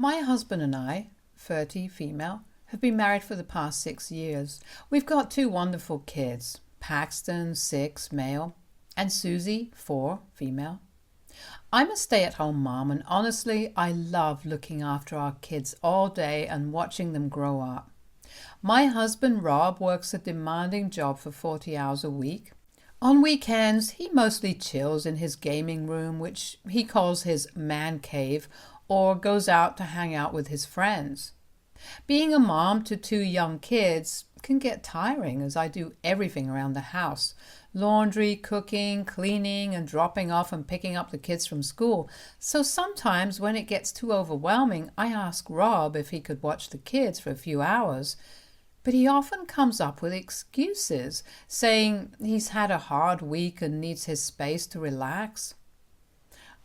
My husband and I, 30 female, have been married for the past 6 years. We've got 2 wonderful kids, Paxton, 6, male, and Susie, 4, female. I'm a stay-at-home mom, and honestly, I love looking after our kids all day and watching them grow up. My husband, Rob, works a demanding job for 40 hours a week. On weekends, he mostly chills in his gaming room, which he calls his man cave, or goes out to hang out with his friends. Being a mom to 2 young kids can get tiring, as I do everything around the house. Laundry, cooking, cleaning, and dropping off and picking up the kids from school. So sometimes when it gets too overwhelming, I ask Rob if he could watch the kids for a few hours. But he often comes up with excuses, saying he's had a hard week and needs his space to relax.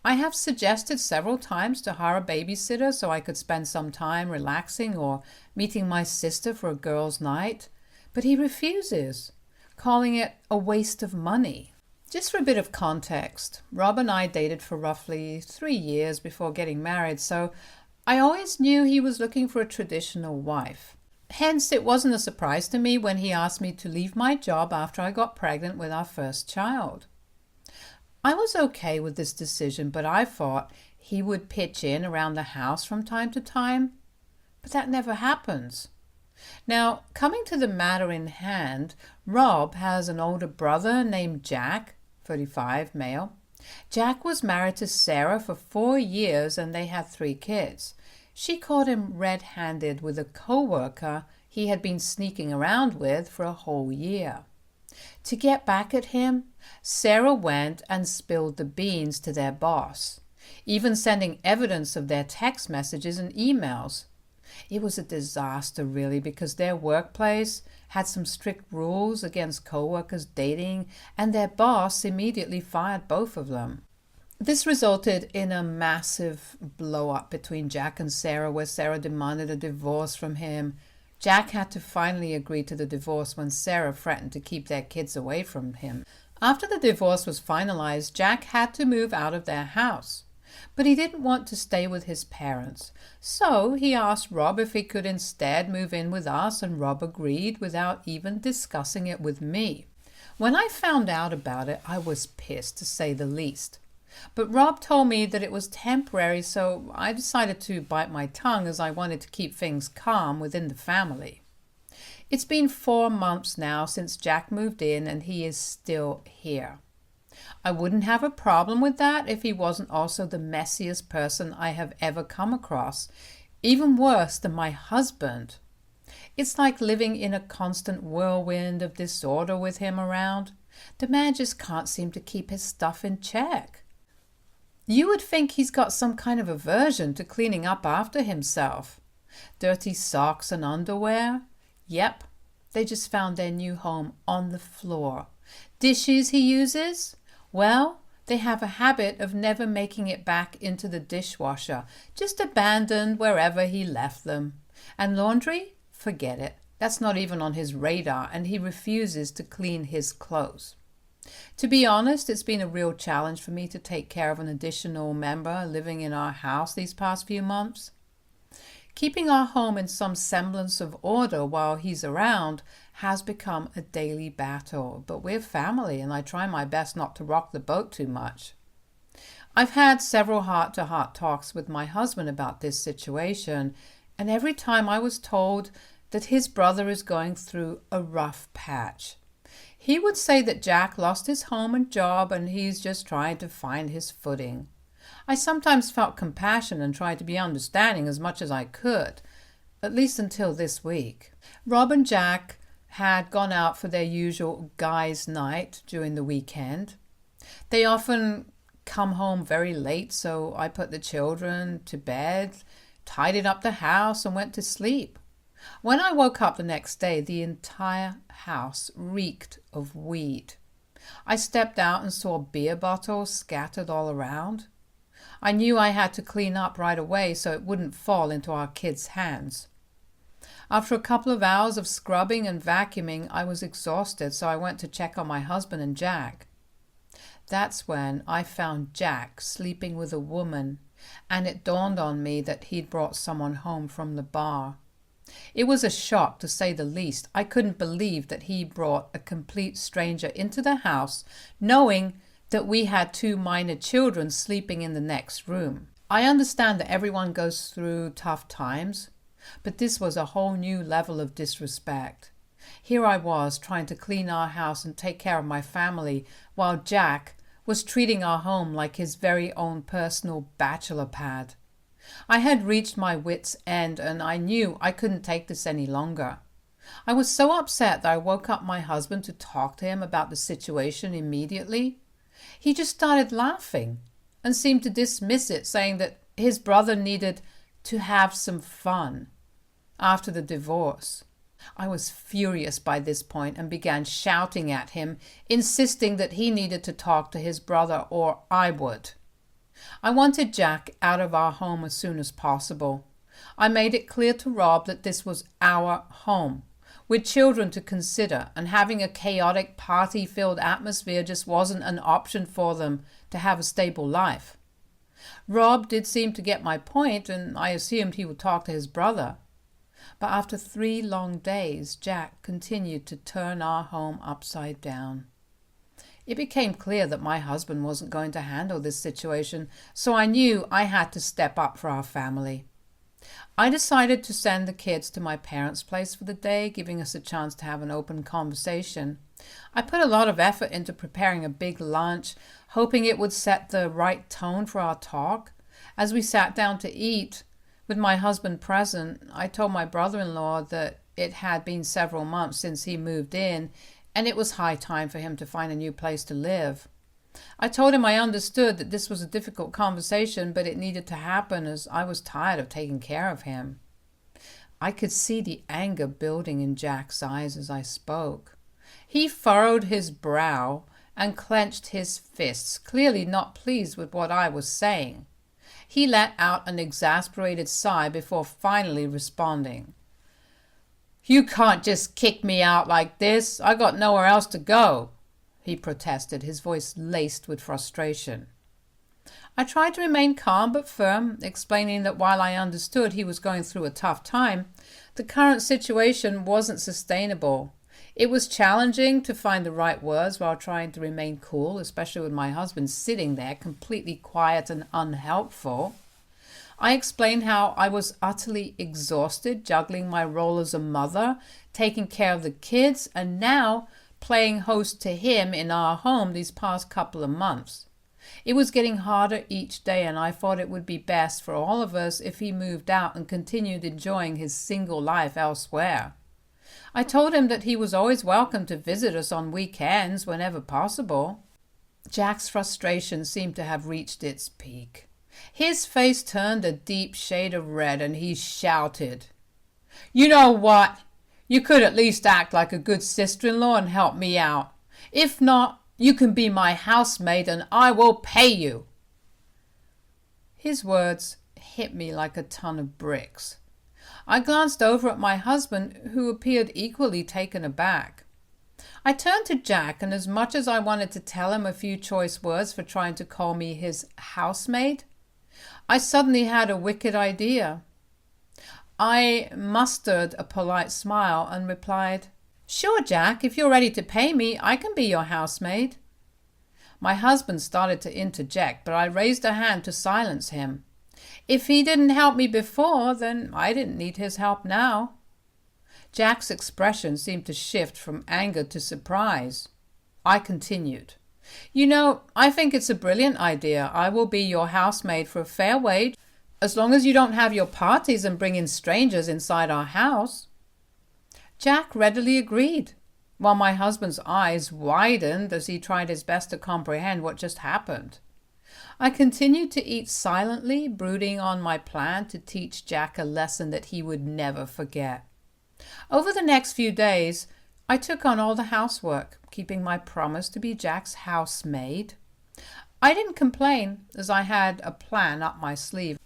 I have suggested several times to hire a babysitter so I could spend some time relaxing or meeting my sister for a girls' night, but he refuses, calling it a waste of money. Just for a bit of context, Rob and I dated for roughly 3 years before getting married, so I always knew he was looking for a traditional wife. Hence, it wasn't a surprise to me when he asked me to leave my job after I got pregnant with our first child. I was okay with this decision, but I thought he would pitch in around the house from time to time. But that never happens. Now, coming to the matter in hand, Rob has an older brother named Jack, 35, male. Jack was married to Sarah for 4 years and they had 3 kids. She caught him red-handed with a co-worker he had been sneaking around with for a whole year. To get back at him, Sarah went and spilled the beans to their boss, even sending evidence of their text messages and emails. It was a disaster, really, because their workplace had some strict rules against co-workers dating, and their boss immediately fired both of them. This resulted in a massive blow-up between Jack and Sarah, where Sarah demanded a divorce from him. Jack had to finally agree to the divorce when Sarah threatened to keep their kids away from him. After the divorce was finalized, Jack had to move out of their house. But he didn't want to stay with his parents, so he asked Rob if he could instead move in with us, and Rob agreed without even discussing it with me. When I found out about it, I was pissed, to say the least. But Rob told me that it was temporary, so I decided to bite my tongue as I wanted to keep things calm within the family. It's been 4 months now since Jack moved in, and he is still here. I wouldn't have a problem with that if he wasn't also the messiest person I have ever come across, even worse than my husband. It's like living in a constant whirlwind of disorder with him around. The man just can't seem to keep his stuff in check. You would think he's got some kind of aversion to cleaning up after himself. Dirty socks and underwear? Yep, they just found their new home on the floor. Dishes he uses? Well, they have a habit of never making it back into the dishwasher, just abandoned wherever he left them. And laundry? Forget it. That's not even on his radar, and he refuses to clean his clothes. To be honest, it's been a real challenge for me to take care of an additional member living in our house these past few months. Keeping our home in some semblance of order while he's around has become a daily battle, but we're family and I try my best not to rock the boat too much. I've had several heart-to-heart talks with my husband about this situation, and every time I was told that his brother is going through a rough patch. He would say that Jack lost his home and job and he's just trying to find his footing. I sometimes felt compassion and tried to be understanding as much as I could, at least until this week. Rob and Jack had gone out for their usual guys' night during the weekend. They often come home very late, so I put the children to bed, tidied up the house, and went to sleep. When I woke up the next day, the entire house reeked of weed. I stepped out and saw beer bottles scattered all around. I knew I had to clean up right away so it wouldn't fall into our kids' hands. After a couple of hours of scrubbing and vacuuming, I was exhausted, so I went to check on my husband and Jack. That's when I found Jack sleeping with a woman and it dawned on me that he'd brought someone home from the bar. It was a shock, to say the least. I couldn't believe that he brought a complete stranger into the house, knowing that we had 2 minor children sleeping in the next room. I understand that everyone goes through tough times, but this was a whole new level of disrespect. Here I was trying to clean our house and take care of my family, while Jack was treating our home like his very own personal bachelor pad. I had reached my wits' end, and I knew I couldn't take this any longer. I was so upset that I woke up my husband to talk to him about the situation immediately. He just started laughing and seemed to dismiss it, saying that his brother needed to have some fun after the divorce. I was furious by this point and began shouting at him, insisting that he needed to talk to his brother or I would. I wanted Jack out of our home as soon as possible. I made it clear to Rob that this was our home, with children to consider, and having a chaotic, party-filled atmosphere just wasn't an option for them to have a stable life. Rob did seem to get my point, and I assumed he would talk to his brother. But after 3 long days, Jack continued to turn our home upside down. It became clear that my husband wasn't going to handle this situation, so I knew I had to step up for our family. I decided to send the kids to my parents' place for the day, giving us a chance to have an open conversation. I put a lot of effort into preparing a big lunch, hoping it would set the right tone for our talk. As we sat down to eat, with my husband present, I told my brother-in-law that it had been several months since he moved in, and it was high time for him to find a new place to live. I told him I understood that this was a difficult conversation, but it needed to happen as I was tired of taking care of him. I could see the anger building in Jack's eyes as I spoke. He furrowed his brow and clenched his fists, clearly not pleased with what I was saying. He let out an exasperated sigh before finally responding. "You can't just kick me out like this. I got nowhere else to go," he protested, his voice laced with frustration. I tried to remain calm but firm, explaining that while I understood he was going through a tough time, the current situation wasn't sustainable. It was challenging to find the right words while trying to remain cool, especially with my husband sitting there completely quiet and unhelpful. I explained how I was utterly exhausted, juggling my role as a mother, taking care of the kids, and now playing host to him in our home these past couple of months. It was getting harder each day, and I thought it would be best for all of us if he moved out and continued enjoying his single life elsewhere. I told him that he was always welcome to visit us on weekends whenever possible. Jack's frustration seemed to have reached its peak. His face turned a deep shade of red and he shouted, "You know what? You could at least act like a good sister-in-law and help me out. If not, you can be my housemaid and I will pay you." His words hit me like a ton of bricks. I glanced over at my husband, who appeared equally taken aback. I turned to Jack, and as much as I wanted to tell him a few choice words for trying to call me his housemaid, I suddenly had a wicked idea. I mustered a polite smile and replied, "Sure, Jack, if you're ready to pay me, I can be your housemaid." My husband started to interject, but I raised a hand to silence him. If he didn't help me before, then I didn't need his help now. Jack's expression seemed to shift from anger to surprise. I continued, "You know, I think it's a brilliant idea. I will be your housemaid for a fair wage, as long as you don't have your parties and bring in strangers inside our house." Jack readily agreed, while my husband's eyes widened as he tried his best to comprehend what just happened. I continued to eat silently, brooding on my plan to teach Jack a lesson that he would never forget. Over the next few days, I took on all the housework, keeping my promise to be Jack's housemaid. I didn't complain, as I had a plan up my sleeve,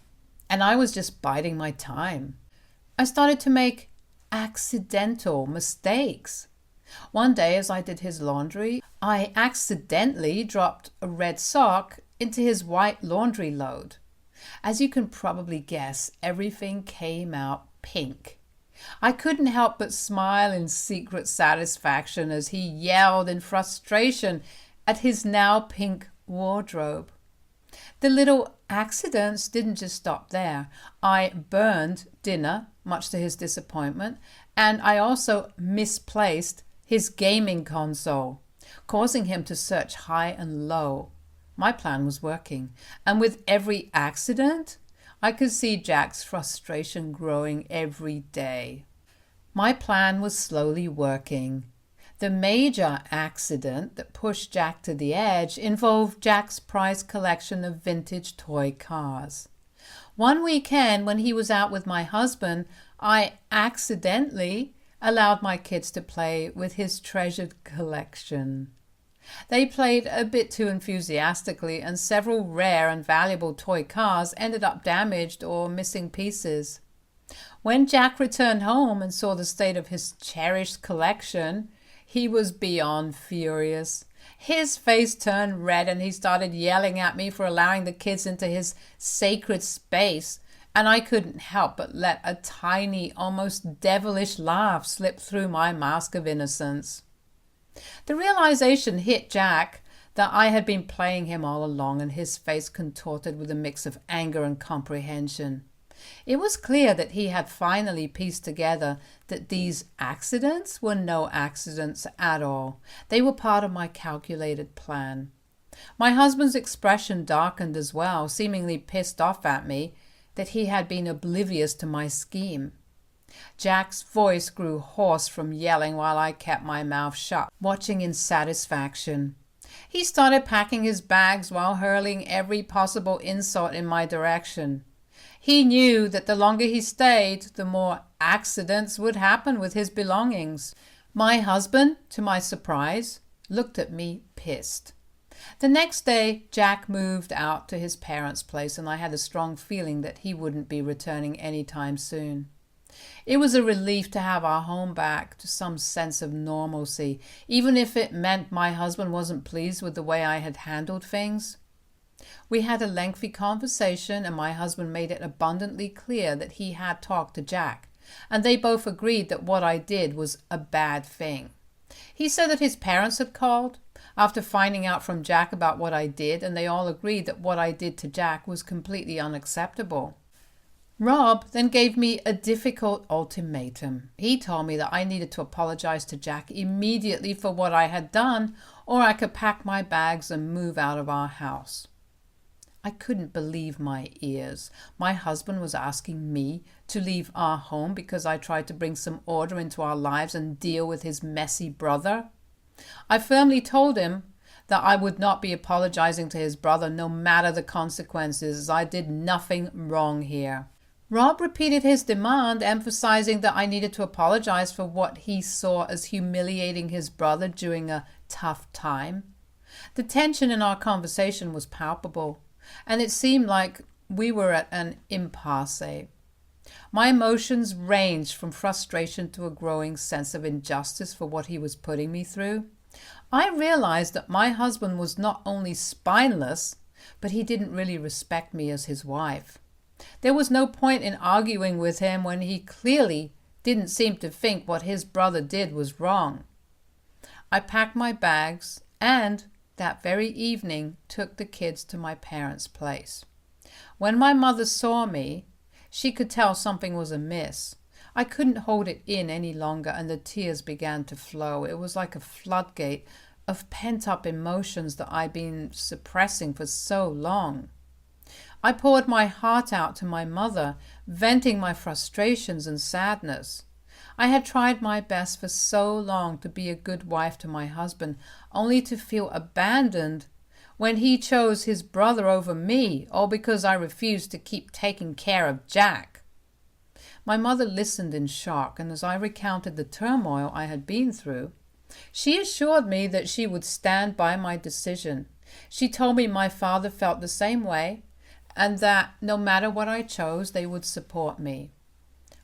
and I was just biding my time. I started to make accidental mistakes. One day, as I did his laundry, I accidentally dropped a red sock into his white laundry load. As you can probably guess, everything came out pink. I couldn't help but smile in secret satisfaction as he yelled in frustration at his now pink wardrobe. The little accidents didn't just stop there. I burned dinner, much to his disappointment, and I also misplaced his gaming console, causing him to search high and low. My plan was working, and with every accident, I could see Jack's frustration growing every day. My plan was slowly working. The major accident that pushed Jack to the edge involved Jack's prized collection of vintage toy cars. One weekend when he was out with my husband, I accidentally allowed my kids to play with his treasured collection. They played a bit too enthusiastically, and several rare and valuable toy cars ended up damaged or missing pieces. When Jack returned home and saw the state of his cherished collection, he was beyond furious. His face turned red and he started yelling at me for allowing the kids into his sacred space, and I couldn't help but let a tiny, almost devilish laugh slip through my mask of innocence. The realization hit Jack that I had been playing him all along, and his face contorted with a mix of anger and comprehension. It was clear that he had finally pieced together that these accidents were no accidents at all. They were part of my calculated plan. My husband's expression darkened as well, seemingly pissed off at me that he had been oblivious to my scheme. Jack's voice grew hoarse from yelling while I kept my mouth shut, watching in satisfaction. He started packing his bags while hurling every possible insult in my direction. He knew that the longer he stayed, the more accidents would happen with his belongings. My husband, to my surprise, looked at me pissed. The next day, Jack moved out to his parents' place, and I had a strong feeling that he wouldn't be returning any time soon. It was a relief to have our home back to some sense of normalcy, even if it meant my husband wasn't pleased with the way I had handled things. We had a lengthy conversation, and my husband made it abundantly clear that he had talked to Jack, and they both agreed that what I did was a bad thing. He said that his parents had called after finding out from Jack about what I did, and they all agreed that what I did to Jack was completely unacceptable. Rob then gave me a difficult ultimatum. He told me that I needed to apologize to Jack immediately for what I had done, or I could pack my bags and move out of our house. I couldn't believe my ears. My husband was asking me to leave our home because I tried to bring some order into our lives and deal with his messy brother. I firmly told him that I would not be apologizing to his brother no matter the consequences, as I did nothing wrong here. Rob repeated his demand, emphasizing that I needed to apologize for what he saw as humiliating his brother during a tough time. The tension in our conversation was palpable, and it seemed like we were at an impasse. My emotions ranged from frustration to a growing sense of injustice for what he was putting me through. I realized that my husband was not only spineless, but he didn't really respect me as his wife. There was no point in arguing with him when he clearly didn't seem to think what his brother did was wrong. I packed my bags and, that very evening, took the kids to my parents' place. When my mother saw me, she could tell something was amiss. I couldn't hold it in any longer, and the tears began to flow. It was like a floodgate of pent-up emotions that I'd been suppressing for so long. I poured my heart out to my mother, venting my frustrations and sadness. I had tried my best for so long to be a good wife to my husband, only to feel abandoned when he chose his brother over me, all because I refused to keep taking care of Jack. My mother listened in shock, and as I recounted the turmoil I had been through, she assured me that she would stand by my decision. She told me my father felt the same way, and that no matter what I chose, they would support me.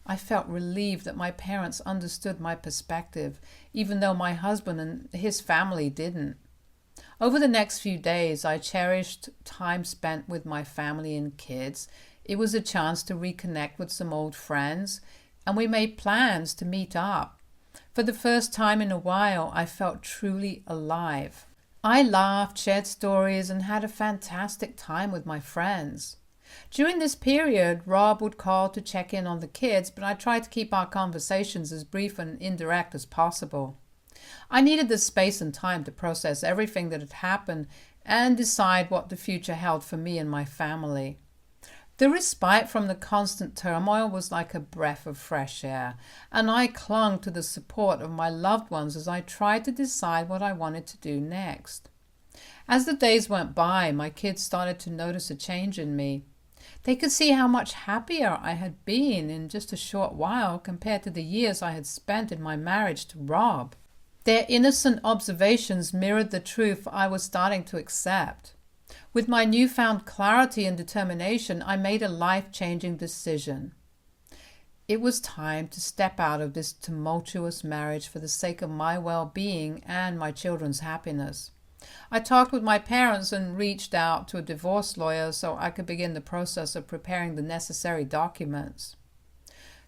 I felt relieved that my parents understood my perspective, even though my husband and his family didn't. Over the next few days, I cherished time spent with my family and kids. It was a chance to reconnect with some old friends, and we made plans to meet up. For the first time in a while, I felt truly alive. I laughed, shared stories, and had a fantastic time with my friends. During this period, Rob would call to check in on the kids, but I tried to keep our conversations as brief and indirect as possible. I needed the space and time to process everything that had happened and decide what the future held for me and my family. The respite from the constant turmoil was like a breath of fresh air, and I clung to the support of my loved ones as I tried to decide what I wanted to do next. As the days went by, my kids started to notice a change in me. They could see how much happier I had been in just a short while compared to the years I had spent in my marriage to Rob. Their innocent observations mirrored the truth I was starting to accept. With my newfound clarity and determination, I made a life-changing decision. It was time to step out of this tumultuous marriage for the sake of my well-being and my children's happiness. I talked with my parents and reached out to a divorce lawyer so I could begin the process of preparing the necessary documents.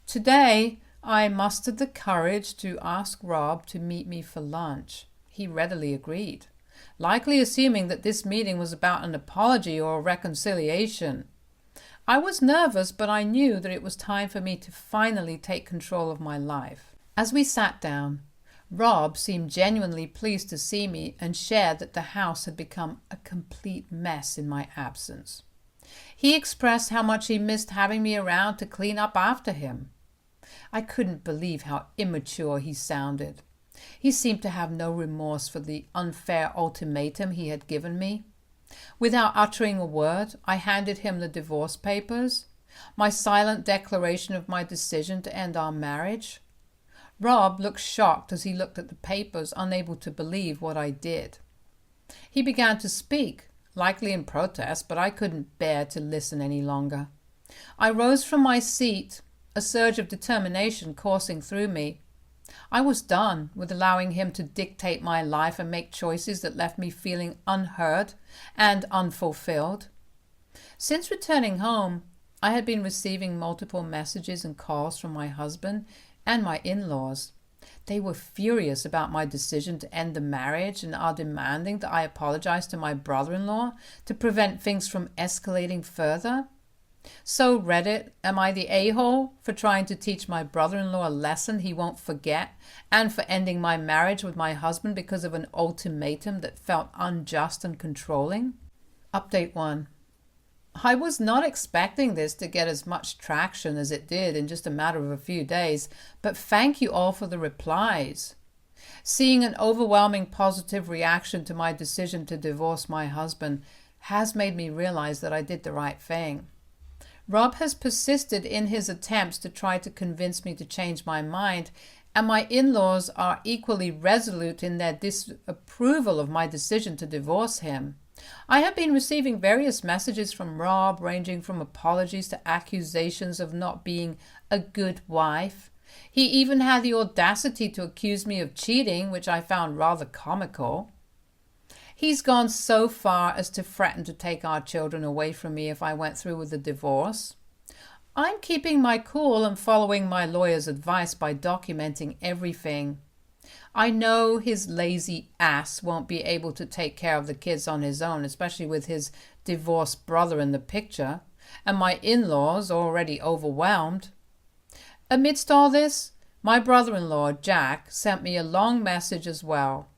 Today, I mustered the courage to ask Rob to meet me for lunch. He readily agreed, likely assuming that this meeting was about an apology or a reconciliation. I was nervous, but I knew that it was time for me to finally take control of my life. As we sat down, Rob seemed genuinely pleased to see me and shared that the house had become a complete mess in my absence. He expressed how much he missed having me around to clean up after him. I couldn't believe how immature he sounded. He seemed to have no remorse for the unfair ultimatum he had given me. Without uttering a word, I handed him the divorce papers, my silent declaration of my decision to end our marriage. Rob looked shocked as he looked at the papers, unable to believe what I did. He began to speak, likely in protest, but I couldn't bear to listen any longer. I rose from my seat, a surge of determination coursing through me. I was done with allowing him to dictate my life and make choices that left me feeling unheard and unfulfilled. Since returning home, I had been receiving multiple messages and calls from my husband and my in-laws. They were furious about my decision to end the marriage and are demanding that I apologize to my brother-in-law to prevent things from escalating further. So Reddit, am I the a-hole for trying to teach my brother-in-law a lesson he won't forget and for ending my marriage with my husband because of an ultimatum that felt unjust and controlling? Update 1. I was not expecting this to get as much traction as it did in just a matter of a few days, but thank you all for the replies. Seeing an overwhelming positive reaction to my decision to divorce my husband has made me realize that I did the right thing. Rob has persisted in his attempts to try to convince me to change my mind, and my in-laws are equally resolute in their disapproval of my decision to divorce him. I have been receiving various messages from Rob, ranging from apologies to accusations of not being a good wife. He even had the audacity to accuse me of cheating, which I found rather comical. He's gone so far as to threaten to take our children away from me if I went through with the divorce. I'm keeping my cool and following my lawyer's advice by documenting everything. I know his lazy ass won't be able to take care of the kids on his own, especially with his divorced brother in the picture, and my in-laws already overwhelmed. Amidst all this, my brother-in-law, Jack, sent me a long message as well.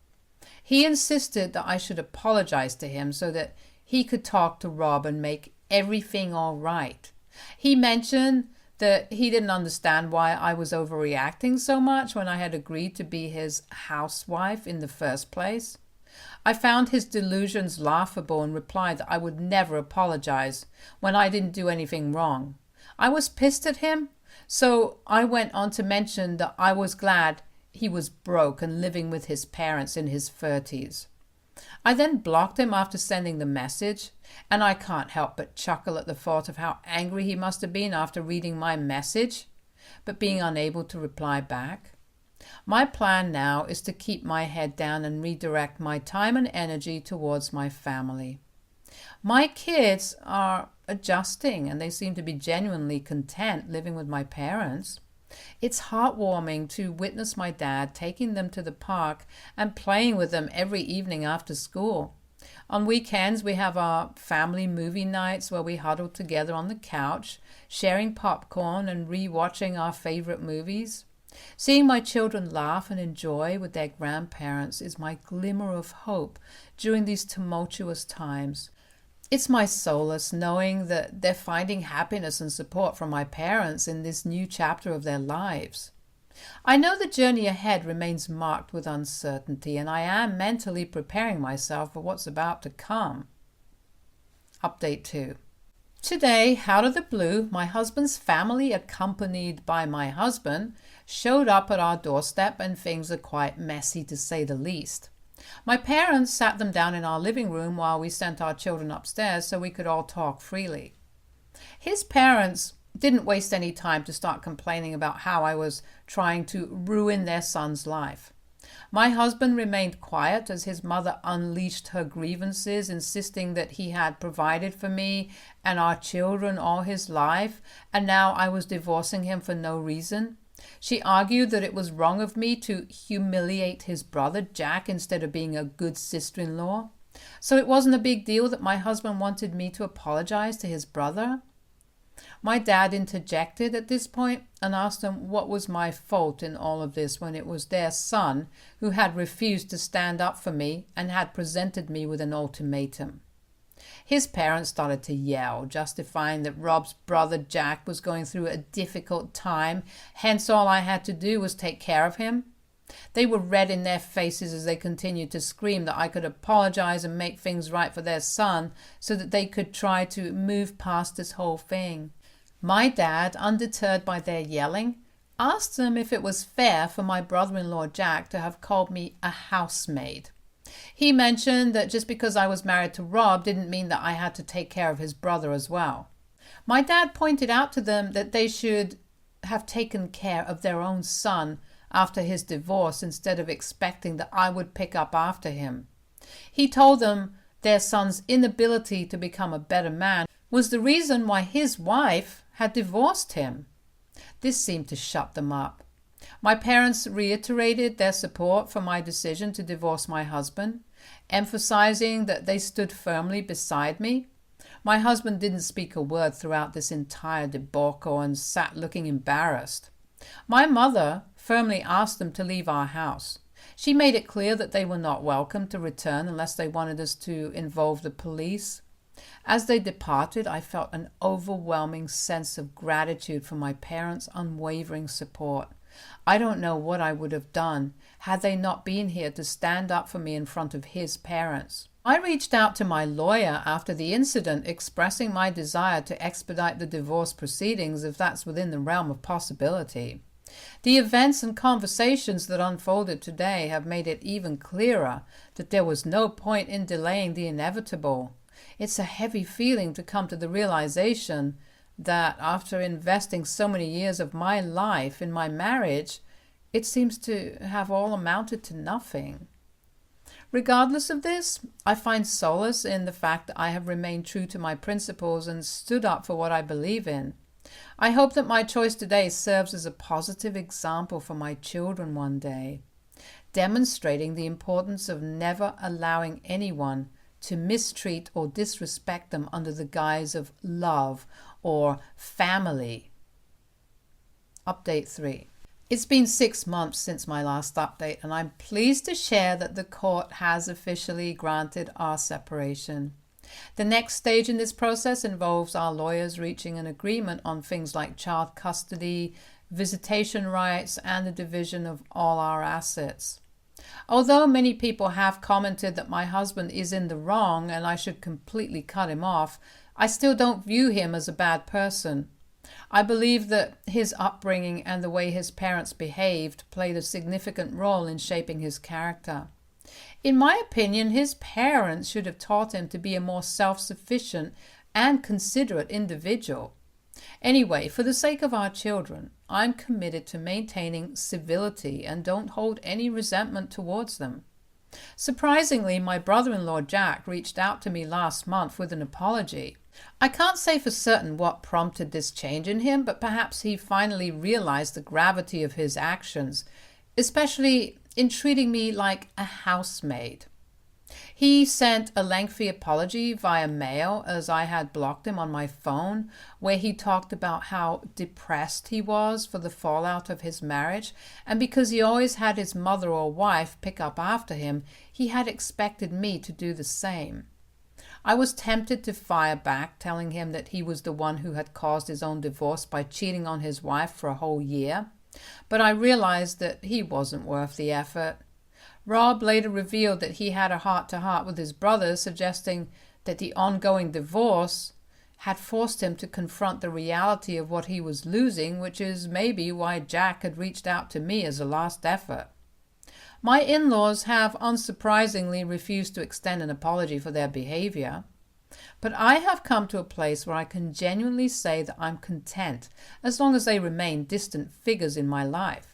He insisted that I should apologize to him so that he could talk to Rob and make everything all right. He mentioned that he didn't understand why I was overreacting so much when I had agreed to be his housewife in the first place. I found his delusions laughable and replied that I would never apologize when I didn't do anything wrong. I was pissed at him, so I went on to mention that I was glad he was broke and living with his parents in his 30s. I then blocked him after sending the message, and I can't help but chuckle at the thought of how angry he must have been after reading my message, but being unable to reply back. My plan now is to keep my head down and redirect my time and energy towards my family. My kids are adjusting and they seem to be genuinely content living with my parents. It's heartwarming to witness my dad taking them to the park and playing with them every evening after school. On weekends, we have our family movie nights where we huddle together on the couch, sharing popcorn and re-watching our favorite movies. Seeing my children laugh and enjoy with their grandparents is my glimmer of hope during these tumultuous times. It's my solace knowing that they're finding happiness and support from my parents in this new chapter of their lives. I know the journey ahead remains marked with uncertainty, and I am mentally preparing myself for what's about to come. Update 2. Today, out of the blue, my husband's family, accompanied by my husband, showed up at our doorstep, and things are quite messy to say the least. My parents sat them down in our living room while we sent our children upstairs so we could all talk freely. His parents didn't waste any time to start complaining about how I was trying to ruin their son's life. My husband remained quiet as his mother unleashed her grievances, insisting that he had provided for me and our children all his life, and now I was divorcing him for no reason. She argued that it was wrong of me to humiliate his brother Jack instead of being a good sister-in-law. So it wasn't a big deal that my husband wanted me to apologize to his brother. My dad interjected at this point and asked him what was my fault in all of this when it was their son who had refused to stand up for me and had presented me with an ultimatum. His parents started to yell, justifying that Rob's brother Jack was going through a difficult time, hence all I had to do was take care of him. They were red in their faces as they continued to scream that I could apologize and make things right for their son so that they could try to move past this whole thing. My dad, undeterred by their yelling, asked them if it was fair for my brother-in-law Jack to have called me a housemaid. He mentioned that just because I was married to Rob didn't mean that I had to take care of his brother as well. My dad pointed out to them that they should have taken care of their own son after his divorce instead of expecting that I would pick up after him. He told them their son's inability to become a better man was the reason why his wife had divorced him. This seemed to shut them up. My parents reiterated their support for my decision to divorce my husband, emphasizing that they stood firmly beside me. My husband didn't speak a word throughout this entire debacle and sat looking embarrassed. My mother firmly asked them to leave our house. She made it clear that they were not welcome to return unless they wanted us to involve the police. As they departed, I felt an overwhelming sense of gratitude for my parents' unwavering support. I don't know what I would have done had they not been here to stand up for me in front of his parents. I reached out to my lawyer after the incident, expressing my desire to expedite the divorce proceedings if that's within the realm of possibility. The events and conversations that unfolded today have made it even clearer that there was no point in delaying the inevitable. It's a heavy feeling to come to the realization that after investing so many years of my life in my marriage, it seems to have all amounted to nothing. Regardless of this, I find solace in the fact that I have remained true to my principles and stood up for what I believe in. I hope that my choice today serves as a positive example for my children one day, demonstrating the importance of never allowing anyone to mistreat or disrespect them under the guise of love or family. Update 3. It's been 6 months since my last update, and I'm pleased to share that the court has officially granted our separation. The next stage in this process involves our lawyers reaching an agreement on things like child custody, visitation rights, and the division of all our assets. Although many people have commented that my husband is in the wrong and I should completely cut him off, I still don't view him as a bad person. I believe that his upbringing and the way his parents behaved played a significant role in shaping his character. In my opinion, his parents should have taught him to be a more self-sufficient and considerate individual. Anyway, for the sake of our children, I'm committed to maintaining civility and don't hold any resentment towards them. Surprisingly, my brother-in-law Jack reached out to me last month with an apology. I can't say for certain what prompted this change in him, but perhaps he finally realized the gravity of his actions, especially in treating me like a housemaid. He sent a lengthy apology via mail, as I had blocked him on my phone, where he talked about how depressed he was for the fallout of his marriage, and because he always had his mother or wife pick up after him, he had expected me to do the same. I was tempted to fire back, telling him that he was the one who had caused his own divorce by cheating on his wife for a whole year, but I realized that he wasn't worth the effort. Rob later revealed that he had a heart-to-heart with his brother, suggesting that the ongoing divorce had forced him to confront the reality of what he was losing, which is maybe why Jack had reached out to me as a last effort. My in-laws have unsurprisingly refused to extend an apology for their behavior, but I have come to a place where I can genuinely say that I'm content as long as they remain distant figures in my life.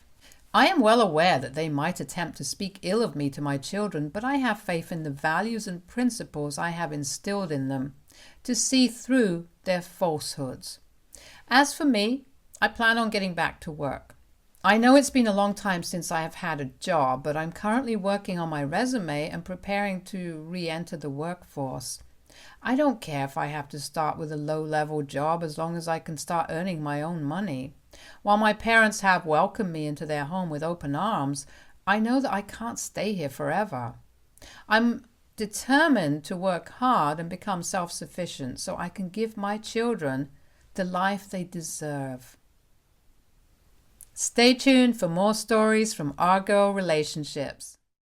I am well aware that they might attempt to speak ill of me to my children, but I have faith in the values and principles I have instilled in them to see through their falsehoods. As for me, I plan on getting back to work. I know it's been a long time since I have had a job, but I'm currently working on my resume and preparing to re-enter the workforce. I don't care if I have to start with a low-level job as long as I can start earning my own money. While my parents have welcomed me into their home with open arms, I know that I can't stay here forever. I'm determined to work hard and become self-sufficient so I can give my children the life they deserve. Stay tuned for more stories from our girl relationships.